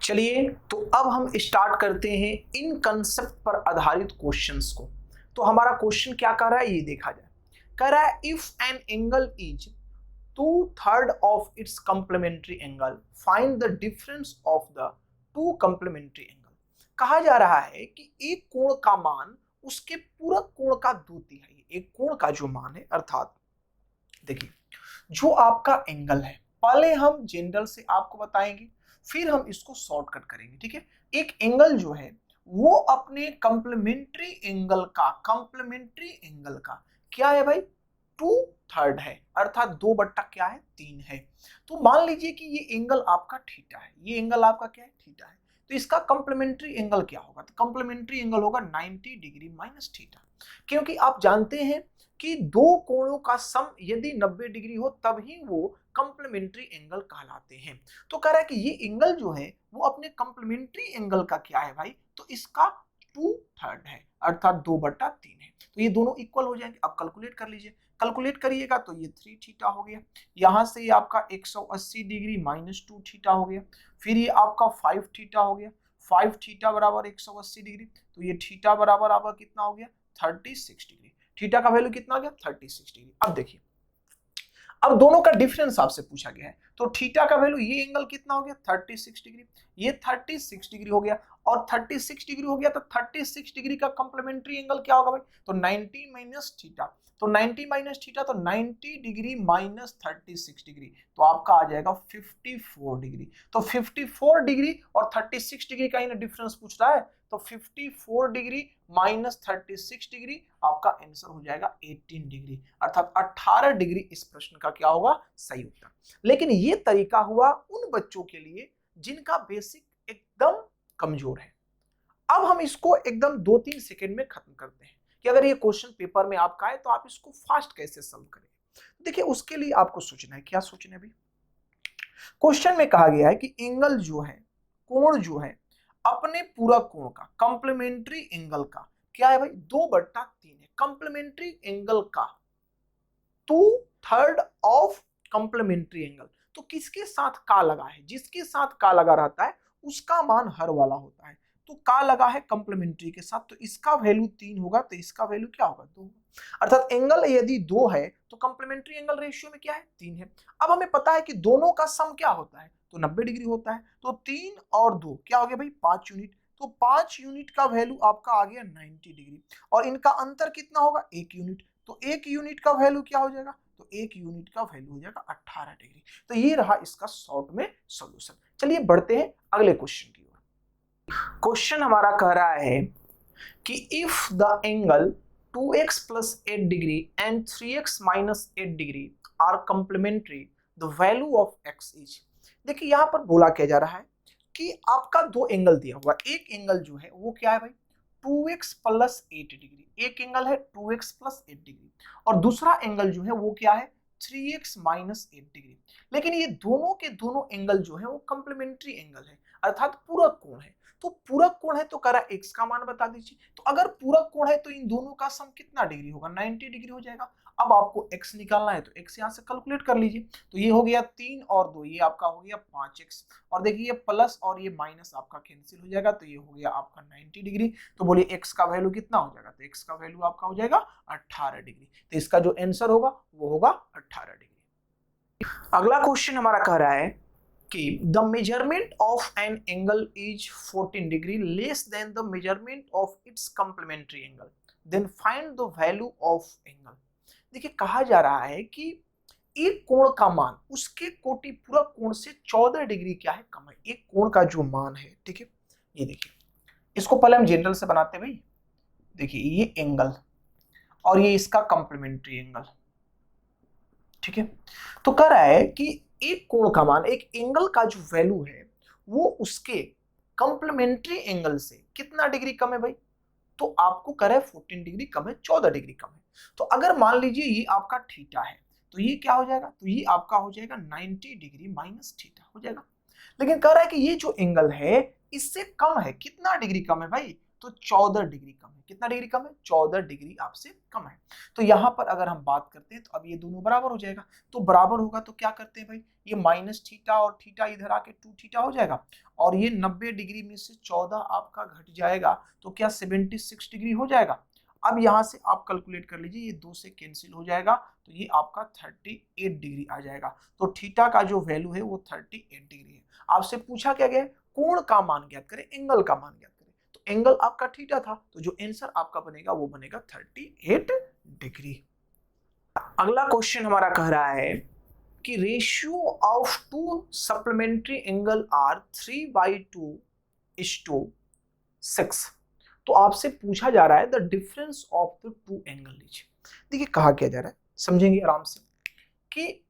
चलिए तो अब हम स्टार्ट करते हैं इन कंसेप्ट पर आधारित क्वेश्चंस को। तो हमारा क्वेश्चन क्या कर रहा है ये देखा जाए। कह रहा है if an angle is 2/3 of its complementary angle find the difference of the to complementary angle. कहा जा रहा है कि एक कोण का मान उसके पूरक कोण का 2/3। एक कोण का जो मान है अर्थात देखिए जो आपका एंगल है, पहले हम जनरल से आपको बताएंगे फिर हम इसको शॉर्टकट करेंगे। ठीक है, एक एंगल जो है वो अपने कंप्लीमेंट्री एंगल का क्या है भाई 2/3 है, अर्थात 2/3 है। तो मान लीजिए कि ये एंगल आपका थीटा है, ये एंगल आपका क्या है थीटा है, तो इसका कंप्लीमेंट्री एंगल क्या होगा, तो कंप्लीमेंट्री एंगल होगा 90 डिग्री माइनस थीटा। क्योंकि आप जानते हैं कि दो कोणों का सम यदि 90 डिग्री हो तब ही वो कंप्लीमेंट्री एंगल कहलाते हैं। तो कह रहा है कि ये एंगल जो है वो अपने कंप्लीमेंट्री एंगल का क्या है भाई, तो इसका 2/3 है, अर्थात 2/3 है। तो ये दोनों इक्वल हो जाएंगे। अब कैलकुलेट कर लीजिए, कैलकुलेट करिएगा तो ये 3 थीटा हो गया, यहां से ये आपका 180 डिग्री माइनस 2 थीटा हो गया, फिर ये आपका 5 थीटा हो गया, 5 थीटा बराबर 180 डिग्री, तो ये थीटा बराबर आपका कितना हो गया 36 डिग्री। थीटा का वैल्यू कितना आ गया 36 डिग्री। अब देखिए, अब दोनों का डिफरेंस आपसे पूछा गया है, तो थीटा का वैल्यू ये एंगल कितना हो गया 36 डिग्री, ये 36 डिग्री हो गया, और 36 डिग्री हो गया तो 36 डिग्री का कंप्लीमेंट्री एंगल क्या होगा भाई, तो 90 माइनस थीटा, तो 90 माइनस थीटा तो 90 डिग्री माइनस 36 डिग्री, तो आपका आ जाएगा 54 डिग्री। तो 54 डिग्री और 36 डिग्री का ही डिफरेंस पूछ रहा है, तो 54 डिग्री माइनस 36 डिग्री आपका आंसर हो जाएगा 18 डिग्री, अर्थात 18 डिग्री इस प्रश्न का क्या होगा सही उत्तर। लेकिन ये तरीका हुआ उन बच्चों के लिए जिनका बेसिक एकदम कमजोर है। अब हम इसको एकदम 2-3 सेकंड में खत्म करते हैं कि अगर ये क्वेश्चन पेपर में आपका है तो आप इसको फास्ट कैसे सॉल्व करेंगे। देखिए उसके लिए आपको सोचना है, क्या सोचना है भाई, क्वेश्चन में कहा गया है कि एंगल जो है, कोण जो है अपने पूरक कोण का कंप्लीमेंट्री एंगल का क्या है भाई 2/3 है, कंप्लीमेंट्री एंगल का 2/3 ऑफ कंप्लीमेंट्री एंगल। तो किसके साथ का लगा है, जिसके साथ का लगा रहता है उसका मान हर वाला होता है, तो का लगा है कंप्लीमेंट्री के साथ, तो इसका वैल्यू 3 होगा, तो इसका वैल्यू क्या होगा 2, अर्थात एंगल यदि 2 है तो कंप्लीमेंट्री एंगल रेशियो में क्या है 3 है। अब हमें पता है कि दोनों का सम क्या होता है, तो 90 डिग्री होता है, तो 3 और 2 क्या हो गया भाई 5 यूनिट, तो 5 यूनिट का वैल्यू आपका आ गया 90 डिग्री, और इनका अंतर कितना होगा 1 यूनिट, तो 1 यूनिट का वैल्यू क्या हो जाएगा, तो 1 यूनिट का वैल्यू हो जाएगा 18 डिग्री। तो ये रहा इसका शॉर्ट में सॉल्यूशन। चलिए बढ़ते हैं अगले क्वेश्चन की ओर। क्वेश्चन हमारा कह रहा है कि if the angle 2x plus 8 degree and 3x minus 8 degree are complementary, the value of x is। देखिए यहाँ पर बोला क्या जा रहा है कि आपका दो एंगल दिया हुआ, एक एंगल जो है वो क्या है भाई 2x plus 8 डिग्री, एक एंगल है 2x plus 8 डिग्री, और दूसरा एंगल जो है वो क्या है 3x minus 8 डिग्री। लेकिन ये दोनों के दोनों एंगल जो है वो कंप्लीमेंट्री एंगल है, अर्थात पूरक कोण है। तो पूरक कोण है तो करा x का मान बता दीजिए, तो अगर पूरक कोण है तो इन दोनों का सम कितना डिग्री होगा 90 डिग्री हो जाएगा। अब आपको x निकालना है तो x यहां से कैलकुलेट कर लीजिए, तो ये हो गया 3 और 2 ये आपका हो गया 5x, और देखिए ये प्लस और ये माइनस आपका कैंसिल हो जाएगा, तो ये हो गया आपका 90 डिग्री। तो बोलिए x का वैल्यू कितना हो जाएगा, तो x का वैल्यू आपका हो जाएगा 18 डिग्री। तो इसका जो आंसर होगा वो होगा 18 डिग्री। अगला क्वेश्चन हमारा कह रहा है कि the measurement of an angle is 14 degree less than the measurement of its complementary angle, then find the value of angle। देखिए कहा जा रहा है कि एक कोण का मान उसके कोटि पूरक कोण से 14 डिग्री क्या है कम है। एक कोण का जो मान है, ठीक है, ये देखिए इसको पहले हम जनरल से बनाते भाई। देखिए ये एंगल और ये इसका कंप्लीमेंट्री एंगल, ठीक है। तो कह रहा है कि एक कोण का मान, एक एंगल का जो वैल्यू है वो उसके कंप्लीमेंट्री एंगल से कितना डिग्री कम है भाई, तो आपको कह रहा है 14 डिग्री कम है, 14 डिग्री कम है। तो अगर मान लीजिए ये आपका थीटा है तो ये क्या हो जाएगा, तो ये आपका हो जाएगा 90 डिग्री माइनस थीटा हो जाएगा। लेकिन कह रहा है कि ये जो एंगल है इससे कम है, कितना डिग्री कम है भाई, तो 14 डिग्री कम है। कितना डिग्री कम है? 14 डिग्री आपसे कम है। तो यहाँ पर अगर हम बात करते हैं तो अब ये दोनों बराबर हो जाएगा। तो बराबर होगा तो क्या करते हैं भाई, ये माइनस थीटा और थीटा इधर आके 2 थीटा हो जाएगा, और ये 90 डिग्री में से 14 आपका घट जाएगा तो क्या 76 डिग्री हो जाएगा। अब यहां से आप कैलकुलेट कर लीजिए, ये 2 से कैंसिल हो जाएगा तो ये आपका 38 डिग्री आ जाएगा। तो थीटा का जो वैल्यू है वो 38 डिग्री है। आपसे पूछा क्या गया, कोण का मान ज्ञात करें, एंगल का मान ज्ञात करें। तो एंगल आपका थीटा था, तो जो आंसर आपका बनेगा वो बनेगा 38 डिग्री। अगला क्वेश्चन हमारा कह रहा है कि ratio of two supplementary angle are 3/2:6। तो आपसे पूछा जा रहा है the difference of the two angle लीजिए। देखिए कहा क्या जा रहा है, समझेंगे आराम से, कि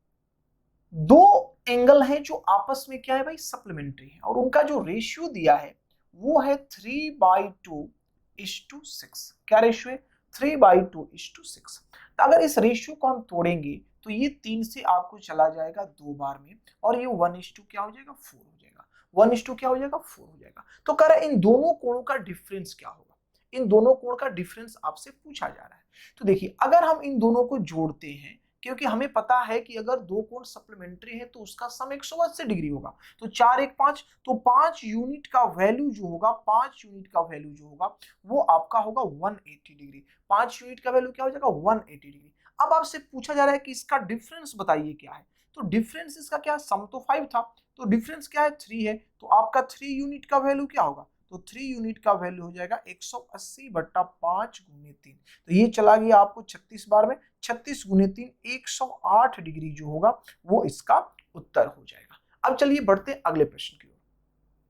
दो एंगल हैं जो आपस में क्या है भाई, सप्लीमेंट्री है, और उनका जो रेशियो दिया है वो है 3/2:6। क्या रेशियो है? 3/2:6। तो अगर इस रेशियो को हम तोड़ेंगे तो ये 3 से आपको चला जाएगा 2 बार में, और ये 1:2 क्या हो जाएगा, 4 हो जाएगा। 1:2 क्या हो जाएगा, 4 हो जाएगा। तो कह रहा है इन दोनों कोणों का डिफरेंस क्या होगा, इन दोनों कोण का डिफरेंस आपसे पूछा जा रहा है। तो देखिए अगर हम इन दोनों को जोड़ते हैं, क्योंकि हमें पता है कि अगर दो कोण सप्लीमेंट्री है तो उसका सम 180 डिग्री होगा, तो 4 1 5, तो 5 यूनिट का वैल्यू जो होगा, 5 यूनिट का वैल्यू जो होगा वो आपका होगा 180 डिग्री। 5 यूनिट का वैल्यू क्या हो जाएगा, 180 डिग्री। अब आपसे पूछा जा रहा है कि इसका डिफरेंस बताइए क्या है। तो डिफरेंस इसका क्या, सम तो 5 था, तो डिफरेंस क्या है, 3 है। तो आपका 3 यूनिट का वैल्यू क्या होगा, तो 3 यूनिट का वैल्यू हो जाएगा 180/5 × 3। तो ये चला गया आपको 36 बार में, 36 × 3 108 डिग्री जो होगा वो इसका उत्तर हो जाएगा। अब चलिए बढ़ते हैं अगले प्रश्न की ओर।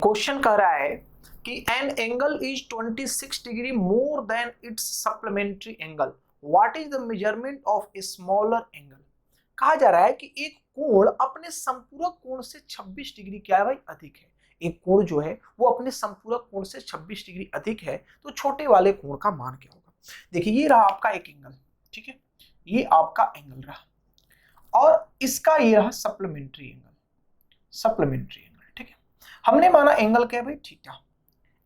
क्वेश्चन कह रहा है कि an angle is 26 degree more then it's supplementary angle, what is the measurement of a smaller angle. कहा जा रहा है कि एक कोण अपने संपूरक कोण से 26 डिग्री क्या है भाई, अधिक है। एक कोण जो है वो अपने संपूरक कोण से 26 डिग्री अधिक है, तो छोटे वाले कोण का मान क्या होगा। देखिए ये रहा आपका एक एंगल, ठीक है, ये आपका एंगल रहा, और इसका ये रहा सप्लीमेंट्री एंगल, सप्लीमेंट्री एंगल, ठीक है। हमने माना एंगल क्या है भाई, थीटा,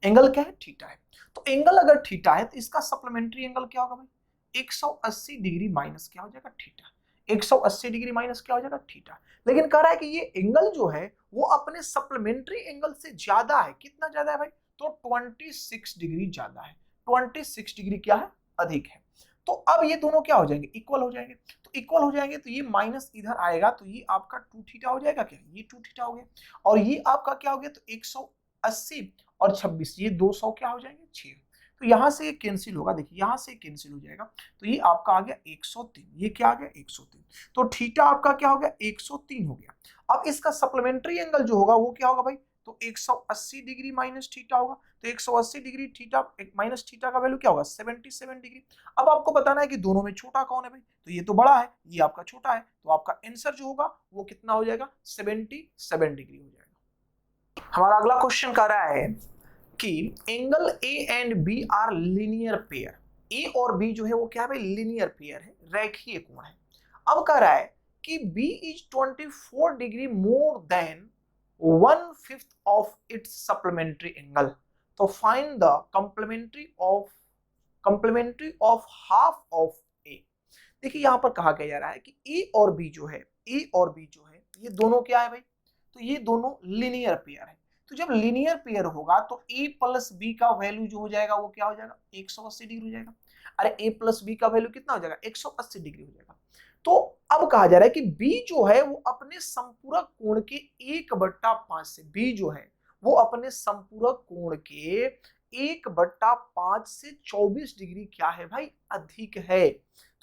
एंगल क्या है, थीटा है। तो एंगल अगर थीटा है तो इसका सप्लीमेंट्री एंगल क्या होगा भाई, 180 डिग्री माइनस क्या हो जाएगा, थीटा। 180 डिग्री माइनस क्या हो जाएगा, थीटा। लेकिन कह रहा है कि ये एंगल जो है वो अपने सप्लीमेंट्री एंगल से ज्यादा है। कितना ज्यादा है भाई, तो 26 डिग्री ज्यादा है, 26 डिग्री क्या है, अधिक है। तो अब ये दोनों क्या हो जाएंगे, इक्वल हो जाएंगे। तो इक्वल हो जाएंगे तो ये माइनस इधर आएगा, तो ये आपका 2 थीटा हो जाएगा, क्या ये 2 थीटा हो गया, और ये आपका क्या हो गया, तो 180 और 26 ये 200 क्या हो जाएंगे, 6। तो यहां से ये कैंसिल होगा, देखिए यहां से कैंसिल हो जाएगा, तो ये आपका आ गया 103, ये क्या आ गया 103। तो थीटा आपका क्या हो गया, 103 हो गया। अब इसका सप्लीमेंट्री एंगल जो होगा वो क्या होगा भाई, तो 180 डिग्री माइनस थीटा होगा। तो 180 डिग्री थीटा माइनस थीटा का वैल्यू क्या होगा, 77 डिग्री। अब आपको बताना है कि दोनों में छोटा कौन है भाई, तो ये तो बड़ा है, ये आपका छोटा है, तो आपका आंसर जो होगा वो कितना हो जाएगा, 77 डिग्री हो जाएगा। हमारा अगला क्वेश्चन कह रहा है कि angle A and B are linear pair. A और बी जो है वो क्या है भाई, लीनियर पेयर है, रेखीय कोण है। अब कह रहा है कि B is 24 degree more than 1/5 of its supplementary angle, तो find the complementary of half of A. देखिए यहां पर कहा क्या जा रहा है कि ए और बी जो है, ए और बी जो है ये दोनों क्या है भाई, तो ये दोनों लीनियर पेयर है। तो जब लीनियर पेयर होगा तो a प्लस बी का वैल्यू जो हो जाएगा वो क्या हो जाएगा, 180 डिग्री हो जाएगा। अरे a प्लस बी का वैल्यू कितना हो जाएगा, 180 डिग्री हो जाएगा। तो अब कहा जा रहा है कि b जो है वो अपने संपूरक कोण के 1/5 से, b जो है वो अपने संपूरक कोण के 1/5 से 24 डिग्री क्या है भाई, अधिक है।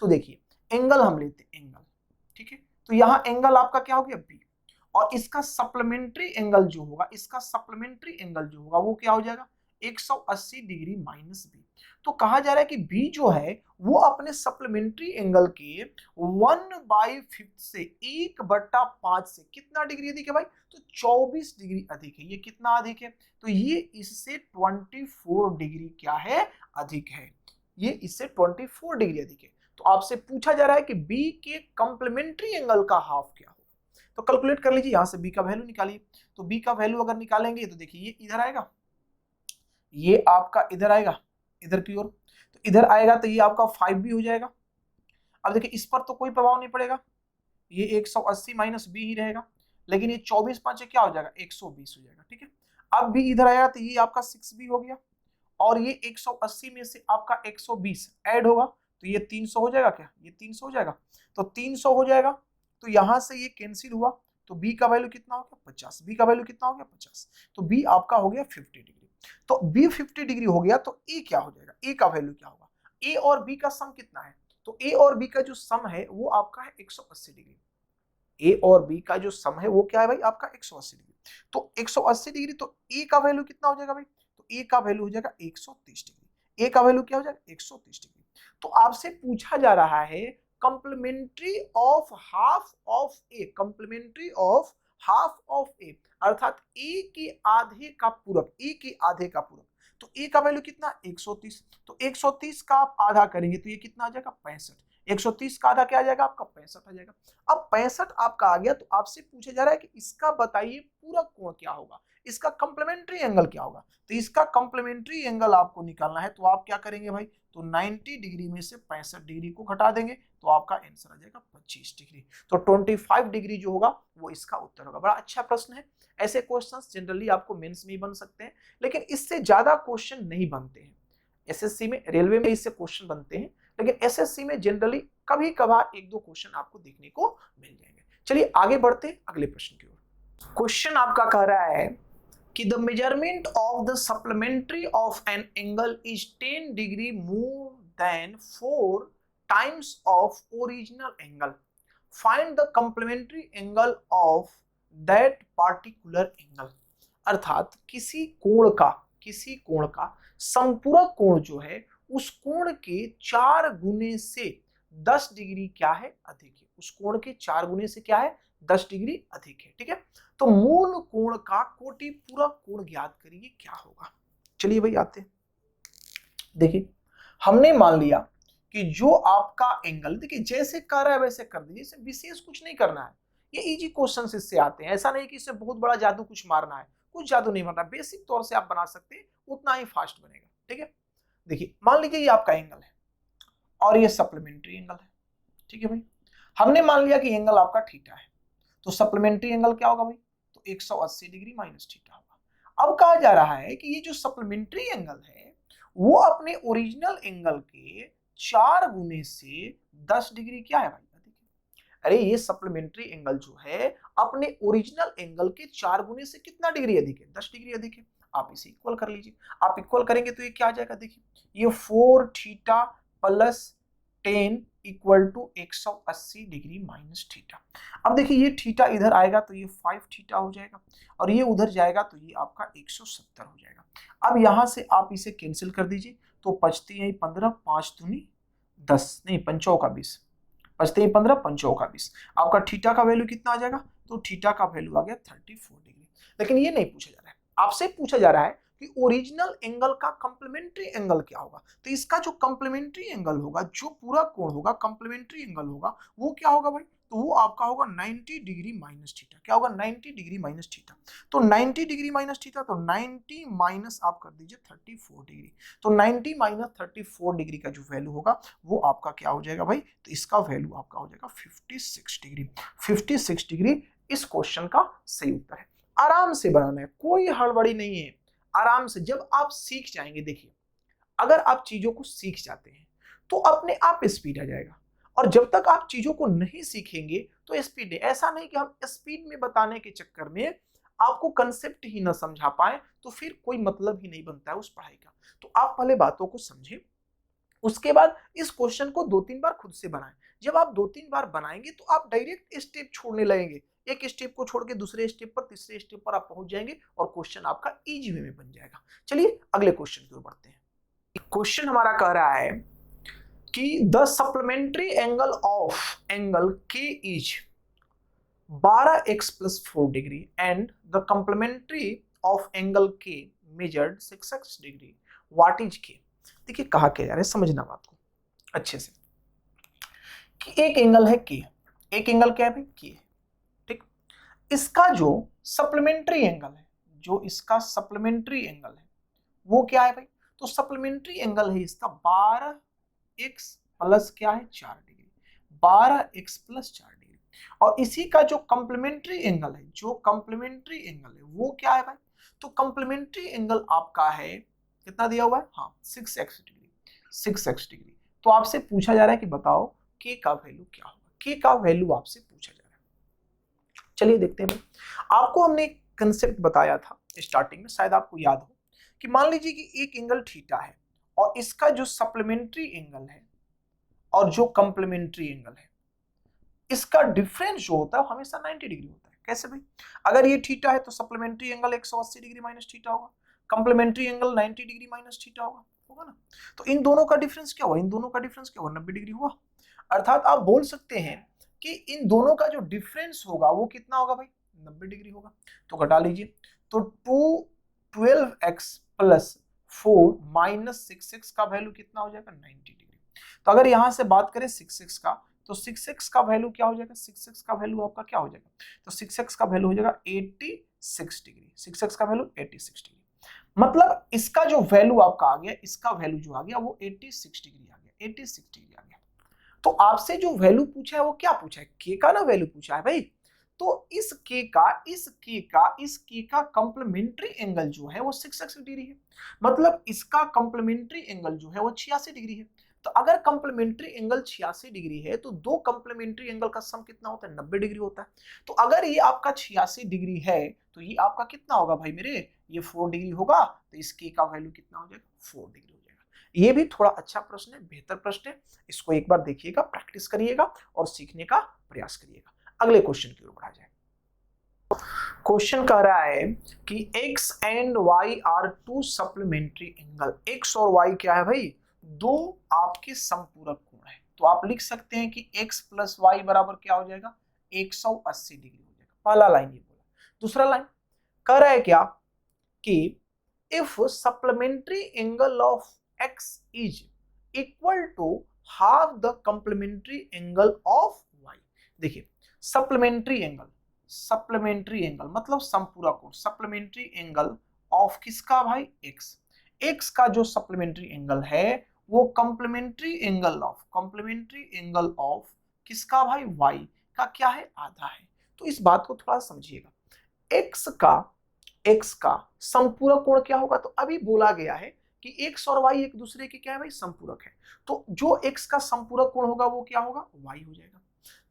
तो देखिए एंगल हम लेते हैं, एंगल, ठीक है, तो यहां एंगल आपका क्या हो गया, बी, और इसका सप्लीमेंट्री एंगल जो होगा, इसका सप्लीमेंट्री एंगल जो होगा वो क्या हो जाएगा, 180 डिग्री माइनस बी। तो कहा जा रहा है कि बी जो है वो अपने सप्लीमेंट्री एंगल के 1/5 से 1/5 से कितना डिग्री अधिक है भाई, तो 24 डिग्री अधिक है। ये कितना अधिक है, तो ये इससे 24 डिग्री क्या है, अधिक है। ये इससे 24 डिग्री अधिक है। तो आपसे पूछा जा रहा है कि बी के कंप्लीमेंट्री एंगल का हाफ क्या, तो कैलकुलेट कर लीजिए, यहां से b का वैल्यू निकालिए। तो b का वैल्यू अगर निकालेंगे तो देखिए ये इधर आएगा, ये आपका इधर आएगा, इधर की ओर, तो इधर आएगा तो ये आपका 5b हो जाएगा। अब देखिए इस पर तो कोई प्रभाव नहीं पड़ेगा, ये 180 माइनस बी ही रहेगा, लेकिन ये 24 5 क्या हो जाएगा 120 हो जाएगा, ठीक है। अब भी इधर आएगा तो ये आपका 6b हो गया, और ये 180 में से आपका 120 ऐड होगा तो ये 300 हो जाएगा, क्या ये 300 हो जाएगा, तो 300 हो जाएगा, तो यहां से ये कैंसिल हुआ, तो b का वैल्यू कितना हो गया 50, b का वैल्यू कितना हो गया 50, तो b आपका हो गया 50 डिग्री। तो b 50 डिग्री हो गया, तो a क्या हो जाएगा, a का वैल्यू क्या होगा, a और b का सम कितना है, तो a और b का जो सम है वो आपका है 180 डिग्री। a और b का जो सम है वो क्या है भाई आपका 180 डिग्री, तो 180 डिग्री, तो a का वैल्यू कितना हो जाएगा भाई, तो a का वैल्यू हो जाएगा 130 डिग्री, a का वैल्यू क्या हो जाएगा 130 डिग्री। तो आपसे पूछा जा रहा है complementary of half of A, complementary of half of A, अर्थात a के आधे का पूरक, a के आधे का पूरक, तो a का वैल्यू कितना 130, तो 130 का आप आधा करेंगे तो ये कितना आ जाएगा 65, 130 का आधा क्या आ जाएगा आपका 65 आ जाएगा। अब 65 आपका आ गया, तो आपसे पूछा जा रहा है कि इसका बताइए पूरक कोण क्या होगा, इसका कंप्लीमेंट्री एंगल क्या होगा, तो इसका कंप्लीमेंट्री एंगल आपको निकालना है, तो आप क्या करेंगे भाई, तो 90 डिग्री में से 65 डिग्री को घटा देंगे तो आपका आंसर आ जाएगा 25 डिग्री, तो 25 डिग्री जो होगा वो इसका उत्तर होगा। बड़ा अच्छा प्रश्न है, ऐसे क्वेश्चंस जनरली आपको मेंस में ही बन सकते हैं, लेकिन इससे ज्यादा क्वेश्चन नहीं बनते हैं। एसएससी में, रेलवे में इससे क्वेश्चन बनते हैं, लेकिन एसएससी में जनरली कभी कभार एक दो क्वेश्चन आपको देखने को मिल जाएंगे। चलिए आगे बढ़ते हैं अगले प्रश्न की ओर। क्वेश्चन आपका कह रहा है कि the measurement of the supplementary of an angle is 10 degree more then 4 times of original angle, find the complementary angle of that particular angle. अर्थात किसी कोण का संपूरक कोण जो है उस कोण के 4 गुने से 10 डिग्री क्या है अधिक है, उस कोण के 4 गुने से क्या है 10 डिग्री अधिक है, ठीक है। तो मूल कोण का कोटि पूरक कोण ज्ञात करिए क्या होगा। चलिए भाई आते हैं, देखिए हमने मान लिया कि जो आपका एंगल, देखिए जैसे कर रहा है वैसे कर दीजिए, इससे विशेष कुछ नहीं करना है, ये इजी क्वेश्चन इससे आते हैं, ऐसा नहीं कि इससे बहुत बड़ा जादू कुछ मारना है, कुछ जादू नहीं मारना, बेसिक तौर से आप बना सकते हैं, उतना ही फास्ट बनेगा, ठीक है। देखिए मान लीजिए ये आपका एंगल है और ये सप्लीमेंट्री एंगल है, ठीक है भाई। हमने मान लिया कि एंगल आपका थीटा है, तो सप्लीमेंट्री एंगल क्या होगा भाई, तो 180 डिग्री माइनस थीटा होगा। अब कहा जा रहा है कि ये जो सप्लीमेंट्री एंगल है वो अपने ओरिजिनल एंगल के 4 गुने से 10 डिग्री क्या है भाई अधिक है। अरे ये सप्लीमेंट्री एंगल जो है अपने ओरिजिनल एंगल के 4 गुने से कितना डिग्री अधिक है, 10 डिग्री अधिक है। आप इसे इक्वल कर लीजिए, आप इक्वल करेंगे तो ये क्या आ जाएगा, देखिए ये 4 theta plus 10 equal to 180 degree minus theta. अब देखिए ये थीटा इधर आएगा तो ये 5 थीटा हो जाएगा, और ये उधर जाएगा तो ये आपका 170 हो जाएगा। अब यहां से आप इसे कैंसिल कर दीजिए, तो बचती है 15, 5 दूनी 10, नहीं 5 का 20, बचते हैं 15, 5 का 20। आपका थीटा का वैल्यू कितना आ जाएगा, तो थीटा का वैल्यू आ गया 34 डिग्री। लेकिन ये नहीं पूछा जा रहा है, आपसे पूछा जा रहा है कि ओरिजिनल एंगल का कंप्लीमेंट्री एंगल क्या होगा। तो इसका जो कंप्लीमेंट्री एंगल होगा, जो पूरा कोण होगा कंप्लीमेंट्री एंगल होगा, वो क्या होगा भाई, तो वो आपका होगा 90 डिग्री माइनस थीटा। क्या होगा 90 डिग्री माइनस थीटा, तो 90 डिग्री माइनस थीटा, तो 90 माइनस आप कर दीजिए 34 डिग्री, तो 90 माइनस 34 डिग्री का जो वैल्यू होगा वो आपका क्या हो जाएगा भाई, तो इसका वैल्यू आपका हो जाएगा 56 डिग्री। 56 डिग्री इस क्वेश्चन का सही उत्तर है। आराम से बनाना है, कोई हड़बड़ी नहीं है, आराम से। जब आप सीख जाएंगे, देखिए अगर आप चीजों को सीख जाते हैं तो अपने आप स्पीड आ जाएगा, और जब तक आप चीजों को नहीं सीखेंगे तो स्पीड नहीं। ऐसा नहीं कि हम स्पीड में बताने के चक्कर में आपको कंसेप्ट ही ना समझा पाए, तो फिर कोई मतलब ही नहीं बनता है उस पढ़ाई का। तो आप पहले बातों को समझें, उसके बाद इस क्वेश्चन को 2-3 बार खुद से बनाएं। जब आप 2-3 बार बनाएंगे तो आप डायरेक्ट स्टेप छोड़ने लगेंगे, एक स्टेप को छोड़ के दूसरे स्टेप पर, तीसरे स्टेप पर आप पहुंच जाएंगे और क्वेश्चन आपका इजी वे में बन जाएगा। चलिए अगले क्वेश्चन की ओर बढ़ते हैं। क्वेश्चन हमारा कह रहा है कि the supplementary angle of angle K is 12x + 4 degree and the complementary of angle K measured 6x degree, what is K. देखिए कहा क्या जा रहा है, समझना बात को अच्छे से, कि एक एंगल है के, एक एंगल क्या है भाई के, ठीक। इसका जो सप्लीमेंट्री एंगल है, जो इसका सप्लीमेंट्री एंगल है वो क्या है भाई, तो सप्लीमेंट्री एंगल है इसका 12x प्लस क्या है 4 डिग्री, 12x प्लस 4 डिग्री। और इसी का जो कॉम्प्लीमेंट्री एंगल है, जो कॉम्प्लीमेंट्री एंगल है वो क्या है भाई, तो कॉम्प्लीमेंट्री एंगल आपका है कितना दिया हुआ है, हाँ 6x डिग्री, 6x डिग्री। तो आपसे पूछा जा रहा है कि बताओ k का वैल्यू क्या होगा, k का वैल्यू आपसे पूछा जा रहा है। चलिए देखते हैं भाई, आपको हमने एक कंसेप्ट बताया था स्टार्टिंग में, शायद आपको याद हो, कि मान लीजिए कि एक एंगल थीटा है और इसका जो सप्लीमेंट्री एंगल है और जो कॉम्प्लीमेंट्री एंगल है, इसका डिफरेंस जो होता है वो हमेशा 90 डिग्री होता है। कैसे भाई, अगर ये थीटा है तो supplementary angle 180 degree minus theta होगा, complementary angle 90 degree minus theta होगा ना। तो इन दोनों का डिफरेंस क्या हुआ, इन दोनों का डिफरेंस क्या हुआ, 90 डिग्री हुआ। अर्थात आप बोल सकते हैं कि इन दोनों का जो डिफरेंस होगा वो कितना होगा भाई, 90 डिग्री होगा। तो घटा लीजिए, तो 12x प्लस 4 माइनस 6x का वैल्यू कितना हो जाएगा, 90 डिग्री। तो अगर यहां से बात करें 6x का, तो 6x का वैल्यू क्या हो जाएगा, 6x का वैल्यू आपका क्या हो जाएगा, तो 6x का वैल्यू हो जाएगा 86 डिग्री, 6x का वैल्यू 86 डिग्री। मतलब इसका जो वैल्यू आपका आ गया, इसका वैल्यू जो आ गया वो 86 डिग्री आ गया, 86 डिग्री आ गया। तो आपसे जो वैल्यू पूछा है वो क्या पूछा है, के का ना वैल्यू पूछा है भाई। तो इस के का कॉम्प्लीमेंट्री एंगल जो है वो 6x डिग्री है, मतलब इसका कॉम्प्लीमेंट्री एंगल जो है वो 86 डिग्री है। तो अगर कॉम्प्लीमेंट्री एंगल 86 डिग्री है तो दो कॉम्प्लीमेंट्री एंगल का सम कितना होता है, 90 डिग्री होता है। तो अगर ये आपका 86 डिग्री है तो ये आपका कितना होगा भाई मेरे, ये 4 डिग्री होगा। तो इस के का वैल्यू कितना हो जाएगा, 4 डिग्री हो जाएगा। ये भी थोड़ा अच्छा प्रश्न है, बेहतर प्रश्न है, इसको एक बार देखिएगा, प्रैक्टिस करिएगा और सीखने का प्रयास करिएगा। अगले क्वेश्चन की ओर बढ़ा जाए। क्वेश्चन कह रहा है कि x and y are two supplementary angle, x और y क्या है भाई, दो आपके समपूरक कोण है। तो आप लिख सकते हैं कि x प्लस वाई बराबर क्या हो जाएगा, 180 डिग्री हो जाएगा। पहला लाइन ये बोला। दूसरा लाइन कह रहा है क्या कि if supplementary angle of x is equal to half the complementary angle of y। देखिए सप्लीमेंट्री एंगल मतलब संपूरक कोण, सप्लीमेंट्री एंगल ऑफ किसका भाई, x का जो सप्लीमेंट्री एंगल है वो कॉम्प्लीमेंट्री एंगल ऑफ किसका भाई, y का क्या है, आधा है। तो इस बात को थोड़ा समझिएगा, x का संपूरक कोण क्या होगा, तो अभी बोला गया है कि x और y एक दूसरे के क्या है भाई, संपूरक है। तो जो x का संपूरक कोण होगा वो क्या होगा, y हो जाएगा।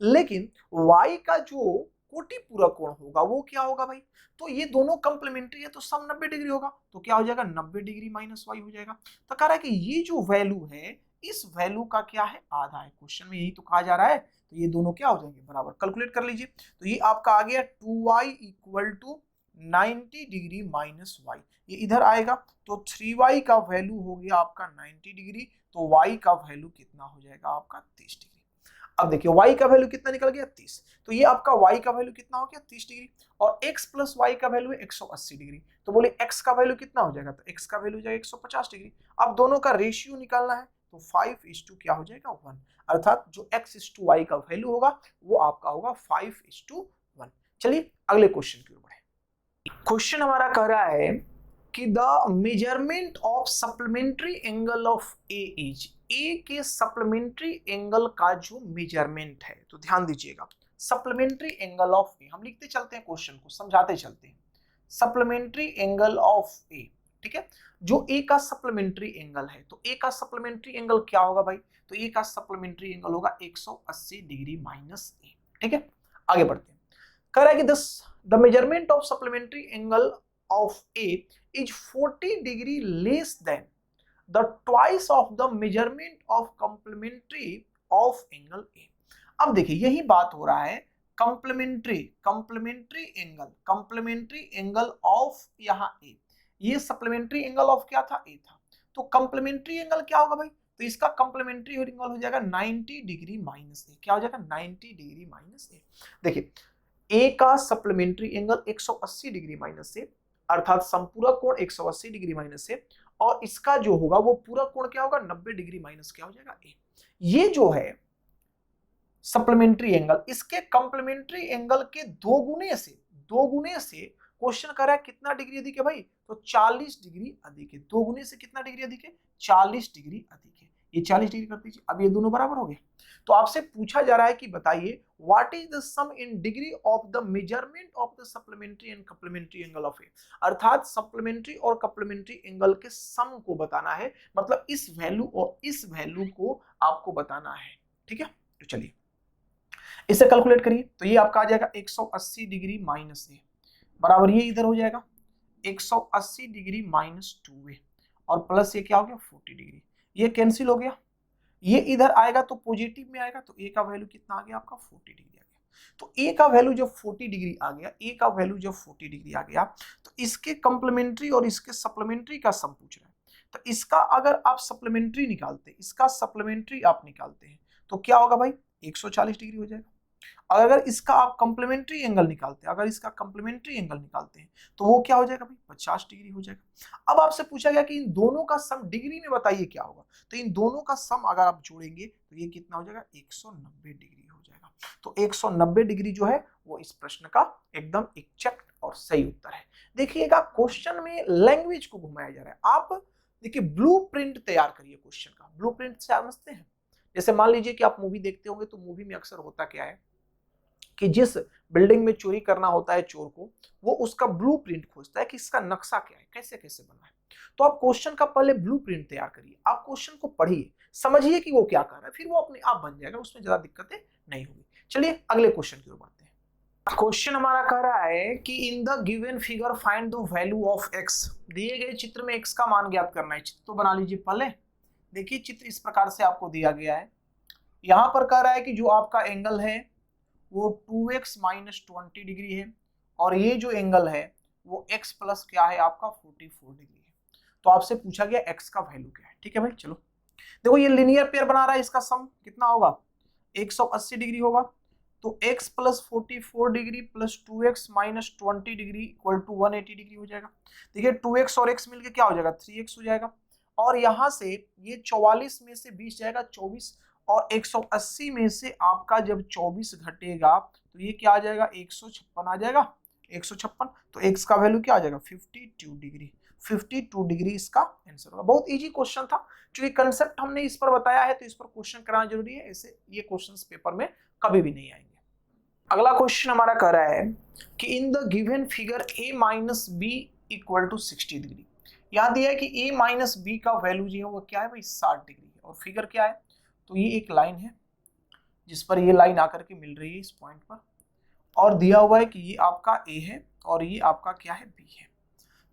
लेकिन y का जो कोटि पूरक कोण होगा वो क्या होगा भाई, तो ये दोनों कंप्लीमेंट्री है तो सम 90 डिग्री होगा। तो क्या हो जाएगा, 90 डिग्री माइनस वाई हो जाएगा। तो कह रहा है कि ये जो वैल्यू है इस वैल्यू का क्या है, आधा है। क्वेश्चन में यही तो कहा जा रहा है। तो ये दोनों क्या हो जाएंगे, बराबर। कैलकुलेट कर लीजिए, तो ये आपका आ गया 2y equal to 90 degree minus y, ये इधर आएगा तो 3y का वैल्यू हो गया आपका 90 डिग्री, तो y का वैल्यू कितना हो जाएगा आपका 30 डिग्री। अब देखिए y का वैल्यू कितना निकल गया, 30। तो ये आपका y का वैल्यू कितना हो गया, 30 डिग्री, और x प्लस वाई का वैल्यू है 180 डिग्री। तो बोले x का वैल्यू कितना हो जाएगा, तो x का वैल्यू हो जाएगा 150 डिग्री। अब दोनों का रेशियो निकालना है, तो 5:1 क्या हो जाएगा, 1। अर्थात जो x:y का वैल्यू होगा वो आपका होगा 5:1। चलिए अगले क्वेश्चन की ओर बढ़े। क्वेश्चन हमारा कह रहा है कि the measurement of supplementary angle of A is, A के सप्लीमेंट्री एंगल का जो मेजरमेंट है, तो ध्यान दीजिएगा, सप्लीमेंट्री एंगल ऑफ ए, हम लिखते चलते हैं क्वेश्चन को, समझाते चलते हैं। सप्लीमेंट्री एंगल ऑफ ए, ठीक है, जो ए का सप्लीमेंट्री एंगल है, तो ए का सप्लीमेंट्री एंगल क्या होगा भाई, तो ए का सप्लीमेंट्री एंगल होगा 180 डिग्री माइनस ए। ठीक है, आगे बढ़ते हैं। कह रहा है कि the measurement of supplementary angle of A is 40 degree less than the twice of the measurement of complementary of angle A। अब देखिए यही बात हो रहा है, कंप्लीमेंट्री एंगल ऑफ यहाँ A, ये सप्लीमेंट्री एंगल ऑफ क्या था, A था। तो कंप्लीमेंट्री एंगल क्या होगा भाई, तो इसका कंप्लीमेंट्री एंगल हो जाएगा 90 डिग्री माइनस ए। क्या हो जाएगा, 90 डिग्री माइनस ए। देखिए A का सप्लीमेंट्री एंगल 180 डिग्री माइनस ए, अर्थात संपूरक कोण 180 डिग्री माइनस है, और इसका जो होगा वो पूरा कोण क्या होगा, 90 डिग्री माइनस क्या हो जाएगा, ए। ये जो है सप्लीमेंट्री एंगल, इसके कंप्लीमेंट्री एंगल के दो गुने से क्वेश्चन कर रहा है कितना डिग्री अधिक है भाई, तो 40 डिग्री अधिक है। 2 गुने से कितना डिग्री अधिक है? 40 डिग्री अधिक है। ये 40 डिग्री कर दीजिए। अब ये दोनों बराबर हो गए। तो आपसे पूछा जा रहा है कि बताइए what is the sum in degree of the measurement of the supplementary and complementary angle of A, अर्थात सप्लीमेंट्री और कप्लीमेंट्री एंगल के सम को बताना है, मतलब इस वैल्यू और इस वैल्यू को आपको बताना है। ठीक है, तो चलिए इसे कैलकुलेट करिए। तो ये आपका आ जाएगा 180 डिग्री माइनस ए बराबर ये इधर हो जाएगा 180 डिग्री माइनस 2a और प्लस ये क्या हो गया 40 डिग्री। ये कैंसिल हो गया, ये इधर आएगा तो पॉजिटिव में आएगा, तो a का वैल्यू कितना आ गया आपका 40 डिग्री आ गया। तो a का वैल्यू जब 40 डिग्री आ गया, a का वैल्यू जब 40 डिग्री आ गया तो इसके कंप्लीमेंट्री और इसके सप्लीमेंट्री का सम पूछ रहा है। तो इसका अगर आप सप्लीमेंट्री निकालते, इसका सप्लीमेंट्री आप निकालते हैं तो क्या होगा भाई 140 डिग्री हो जाएगा। और अगर इसका आप कंप्लीमेंट्री एंगल निकालते हैं, अगर इसका कंप्लीमेंट्री एंगल निकालते हैं तो वो क्या हो जाएगा भाई 50 डिग्री हो जाएगा। अब आपसे पूछा गया कि इन दोनों का सम डिग्री में बताइए क्या होगा, तो इन दोनों का सम अगर आप जोड़ेंगे तो ये कितना हो जाएगा 190 डिग्री हो जाएगा। तो 190 डिग्री जो है वो इस प्रश्न का एकदम एग्जैक्ट और सही उत्तर है। देखिएगा क्वेश्चन में लैंग्वेज को घुमाया जा रहा है। आप देखिए ब्लूप्रिंट तैयार करिए क्वेश्चन का। ब्लूप्रिंट से समझते हैं, जैसे मान लीजिए कि आप मूवी देखते होंगे तो मूवी में अक्सर होता क्या है कि जिस बिल्डिंग में चोरी करना होता है चोर को, वो उसका ब्लूप्रिंट खोजता है कि इसका नक्शा क्या है, कैसे कैसे बना है। तो आप क्वेश्चन का पहले ब्लूप्रिंट तैयार करिए, आप क्वेश्चन को पढ़िए, समझिए कि वो क्या कर रहा है, फिर वो अपने आप बन जाएगा, उसमें ज्यादा दिक्कतें नहीं होगी। चलिए अगले क्वेश्चन की ओर बढ़ते हैं। क्वेश्चन हमारा कह रहा है कि in the given figure find the value of x. दिए गए चित्र में एक्स का मान ज्ञात करना है। चित्र तो बना लीजिए पहले। देखिए चित्र इस प्रकार से आपको दिया गया है। यहां पर कह रहा है कि जो आपका एंगल है वो 2x माइनस 20 डिग्री है और ये जो एंगल है वो x प्लस क्या है आपका 44 डिग्री है। तो आपसे पूछा गया x का वैल्यू क्या है। ठीक है भाई, चलो देखो ये लिनियर पेयर बना रहा है, इसका सम कितना होगा 180 डिग्री होगा। तो x plus 44 degree plus 2x minus 20 degree equal to 180 degree हो जाएगा। देखिए 2x और x मिलके क्या हो जाएगा 3x हो जाएगा। और यहां से ये 44 में से 20 जाएगा 24 और 180 में से आपका जब 24 घटेगा तो ये क्या आ जाएगा 156 आ जाएगा 156। तो x का वैल्यू क्या आ जाएगा 52 डिग्री। 52 डिग्री इसका आंसर होगा। बहुत इजी क्वेश्चन था, क्योंकि कंसेप्ट हमने इस पर बताया है तो इस पर क्वेश्चन कराना जरूरी है, ऐसे ये क्वेश्चंस पेपर में कभी भी नहीं आएंगे। अगला क्वेश्चन हमारा कह रहा है कि in the given figure a minus b equal to 60 degree. यहाँ दिया है कि a माइनस बी का वैल्यू जो है वो क्या है भाई 60 डिग्री है। और फिगर क्या है, तो ये एक लाइन है जिस पर ये लाइन आकर के मिल रही है इस पॉइंट पर, और दिया हुआ है कि ये आपका a है और ये आपका क्या है b है।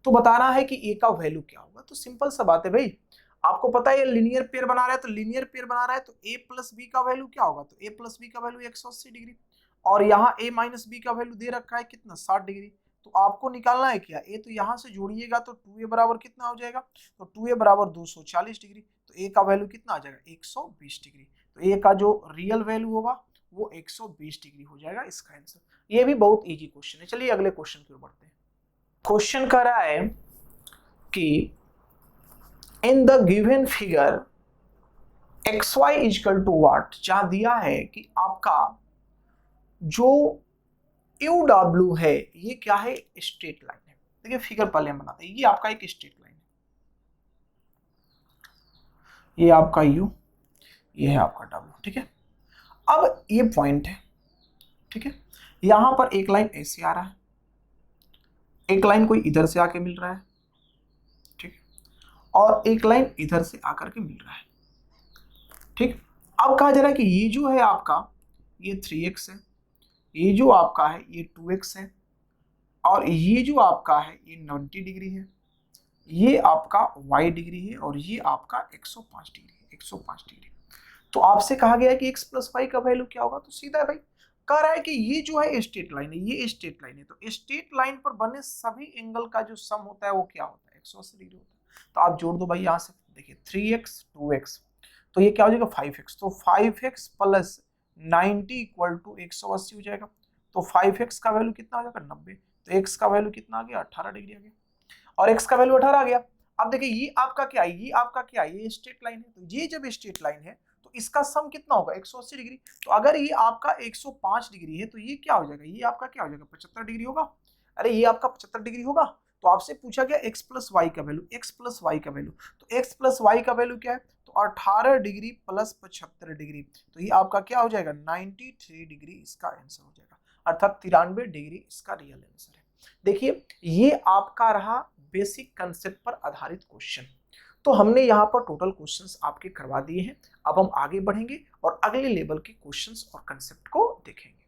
तो बताना है कि a का वैल्यू क्या होगा। तो सिंपल सा बात है भाई, आपको पता है ये लिनियर पेयर बना रहा है, तो लिनियर पेयर बना रहा है तो a प्लस बी का वैल्यू क्या होगा, तो a प्लस बी का वैल्यू 180 डिग्री और यहाँ a माइनस बी का वैल्यू दे रखा है कितना 60 डिग्री। तो आपको निकालना है क्या a, तो यहाँ से जोड़िएगा तो 2a बराबर कितना हो जाएगा, तो 2a बराबर 240 डिग्री। तो a का वैल्यू कितना आ जाएगा 120 डिग्री। तो a का जो रियल वैल्यू होगा वो 120 डिग्री हो जाएगा इसका आंसर। ये भी बहुत इजी क्वेश्चन है। चलिए अगले क्वेश्चन की ओर बढ़ते हैं। क्वेश्चन कर रहा है कि in the given figure xy equal to what, जहां दिया है कि आपका जो UW है ये क्या है स्ट्रेट लाइन है। देखिए फिगर पहले हम बनाते हैं, ये आपका एक स्ट्रेट लाइन है, ये आपका U, ये है आपका W। ठीक है, अब ये पॉइंट है, ठीक है, यहां पर एक लाइन ऐसे आ रहा है, एक लाइन कोई इधर से आके मिल रहा है, ठीक है, और एक लाइन इधर से आकर के मिल रहा है। ठीक, अब कहा जा रहा है कि ये जो है आपका ये 3x है, ये जो आपका है ये 2x है और ये जो आपका है ये 90 डिग्री है, ये आपका y डिग्री है और ये आपका 105 डिग्री है, 105 डिग्री। तो आपसे कहा गया है कि x प्लस वाई का वैल्यू क्या होगा, तो सीधा है भाई, कह रहा है कि ये जो है स्ट्रेट लाइन है, ये स्ट्रेट लाइन है, तो स्ट्रेट लाइन पर बने सभी एंगल का जो सम होता है वो क्या होता है 180 डिग्री होता है। तो आप जोड़ दो भाई यहाँ से, देखिए 3x 2x, तो ये क्या हो जाएगा 5x, तो 5x प्लस 90 इक्वल टू 180 हो जाएगा। तो 5x का वैल्यू कितना हो जाएगा 90, तो x का वैल्यू कितना आ गया 18 डिग्री आ गया और x का वैल्यू 18 आ गया। अब देखिए ये आपका क्या है, ये आपका क्या है, ये स्ट्रेट लाइन है, तो ये जब स्ट्रेट लाइन है तो इसका सम कितना होगा 180 डिग्री। तो अगर ये आपका 105 डिग्री है तो ये क्या हो जाएगा, ये आपका क्या हो जाएगा 75 डिग्री होगा। अरे ये आपका 75 डिग्री होगा। तो आपसे पूछा गया x प्लस वाई का वैल्यू, x प्लस वाई का वैल्यू, तो x प्लस वाई का वैल्यू क्या है, तो 18 डिग्री प्लस 75 डिग्री, तो ये आपका क्या हो जाएगा 93 डिग्री इसका आंसर हो जाएगा, अर्थात 93 डिग्री इसका रियल आंसर है। देखिए ये आपका रहा बेसिक कंसेप्ट पर आधारित क्वेश्चन। तो हमने यहाँ पर टोटल क्वेश्चंस आपके करवा दिए हैं। अब हम आगे बढ़ेंगे और अगले लेवल के क्वेश्चंस और कंसेप्ट को देखेंगे।